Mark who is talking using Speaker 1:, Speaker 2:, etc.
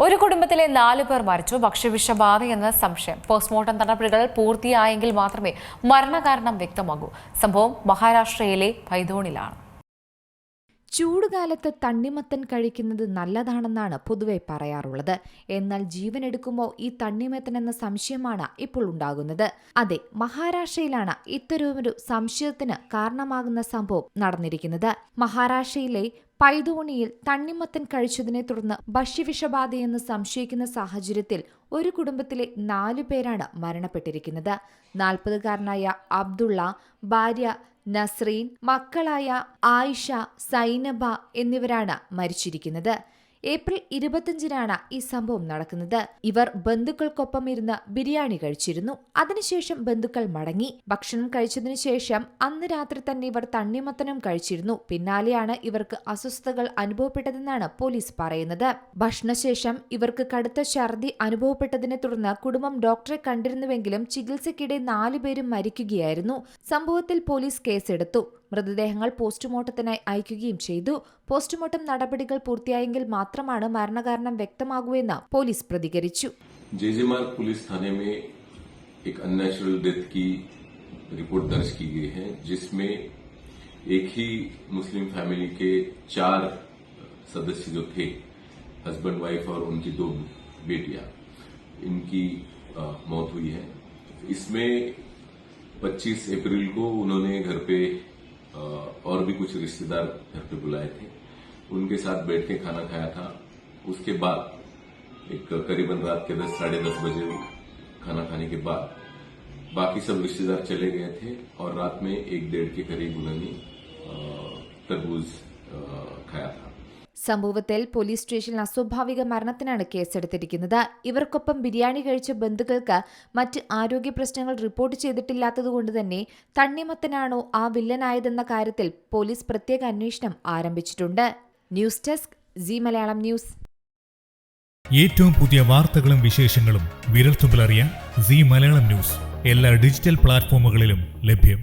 Speaker 1: ഒരു കുടുംബത്തിലെ 4 പേർ മരിച്ചു. ഭക്ഷ്യവിഷബാധയെന്ന സംശയം. പോസ്റ്റ്മോർട്ടം നടപടികൾ പൂർത്തിയായെങ്കിൽ മാത്രമേ മരണകാരണം വ്യക്തമാകൂ. സംഭവം മഹാരാഷ്ട്രയിലെ പൈതോണിലാണ്.
Speaker 2: ചൂടുകാലത്ത് തണ്ണിമത്തൻ കഴിക്കുന്നത് നല്ലതാണെന്നാണ് പൊതുവെ പറയാറുള്ളത്. എന്നാൽ ജീവനെടുക്കുമോ ഈ തണ്ണിമത്തൻ എന്ന സംശയമാണ് ഇപ്പോൾ ഉണ്ടാകുന്നത്. അതെ, മഹാരാഷ്ട്രയിലാണ് ഇത്തരമൊരു സംശയത്തിന് കാരണമാകുന്ന സംഭവം നടന്നിരിക്കുന്നത്. മഹാരാഷ്ട്രയിലെ പൈതോണിയിൽ തണ്ണിമത്തൻ കഴിച്ചതിനെ തുടർന്ന് ഭക്ഷ്യവിഷബാധയെന്ന് സംശയിക്കുന്ന സാഹചര്യത്തിൽ ഒരു കുടുംബത്തിലെ 4 പേരാണ് മരണപ്പെട്ടിരിക്കുന്നത്. 40-കാരനായ അബ്ദുള്ള, ഭാര്യ നസ്രീൻ, മക്കളായ ആയിഷ, സൈനബ എന്നിവരാണ് മരിച്ചിരിക്കുന്നത്. ഏപ്രിൽ 25-നാണ് ഈ സംഭവം നടക്കുന്നത്. ഇവർ ബന്ധുക്കൾക്കൊപ്പം ഇരുന്ന് ബിരിയാണി കഴിച്ചിരുന്നു. അതിനുശേഷം ബന്ധുക്കൾ മടങ്ങി. ഭക്ഷണം കഴിച്ചതിനു ശേഷം അന്ന് രാത്രി തന്നെ ഇവർ തണ്ണിമത്തനും കഴിച്ചിരുന്നു. പിന്നാലെയാണ് ഇവർക്ക് അസ്വസ്ഥതകൾ അനുഭവപ്പെട്ടതെന്നാണ് പോലീസ് പറയുന്നത്. ഭക്ഷണശേഷം ഇവർക്ക് കടുത്ത ഛർദി അനുഭവപ്പെട്ടതിനെ തുടർന്ന് കുടുംബം ഡോക്ടറെ കണ്ടിരുന്നുവെങ്കിലും ചികിത്സയ്ക്കിടെ 4 പേരും മരിക്കുകയായിരുന്നു. സംഭവത്തിൽ പോലീസ് കേസെടുത്തു. മൃതദേഹങ്ങൾ പോസ്റ്റ്മോർട്ടത്തിനായി അയക്കുകയും ചെയ്തു. പോസ്റ്റ്മോർട്ടം നടപടികൾ പൂർത്തിയായെങ്കിൽ മാത്രമാണ് മരണകാരണം വ്യക്തമാകൂവെന്ന് പോലീസ് പ്രതികരിച്ചു.
Speaker 3: जेजेमार पुलिस थाने में एक अननेचुरल डेथ की रिपोर्ट दर्ज की गई है, जिसमें एक ही मुस्लिम फैमिली के 4 सदस्य जो थे, हस्बैंड वाइफ और उनकी 2 बेटियां, इनकी मौत हुई है. इसमें 25 अप्रैल को उन्होंने घर पे और भी कुछ रिश्तेदार घर पे बुलाए थे. उनके साथ बैठ के खाना खाया था. उसके बाद एक करीबन रात के 10 साढ़े 10 बजे खाना खाने के बाद बाकी सब रिश्तेदार चले गए थे और रात में 1-1.5 के करीब उन्होंने तरबूज खाया था.
Speaker 2: സംഭവത്തിൽ പോലീസ് സ്റ്റേഷനിൽ അസ്വാഭാവിക മരണത്തിനാണ് കേസെടുത്തിരിക്കുന്നത്. ഇവർക്കൊപ്പം ബിരിയാണി കഴിച്ച ബന്ധുക്കൾക്ക് മറ്റ് ആരോഗ്യ പ്രശ്നങ്ങൾ റിപ്പോർട്ട് ചെയ്തിട്ടില്ലാത്തതുകൊണ്ട് തന്നെ തണ്ണിമത്തനാണോ ആ വില്ലനായതെന്ന കാര്യത്തിൽ പോലീസ് പ്രത്യേക അന്വേഷണം ആരംഭിച്ചിട്ടുണ്ട്. News desk Zee Malayalam news.
Speaker 4: ഏറ്റവും പുതിയ വാർത്തകളും വിശേഷങ്ങളും വിരൽത്തുമ്പിലറിയാൻ സീ മലയാളം ന്യൂസ് എല്ലാ ഡിജിറ്റൽ പ്ലാറ്റ്ഫോമുകളിലും ലഭ്യം.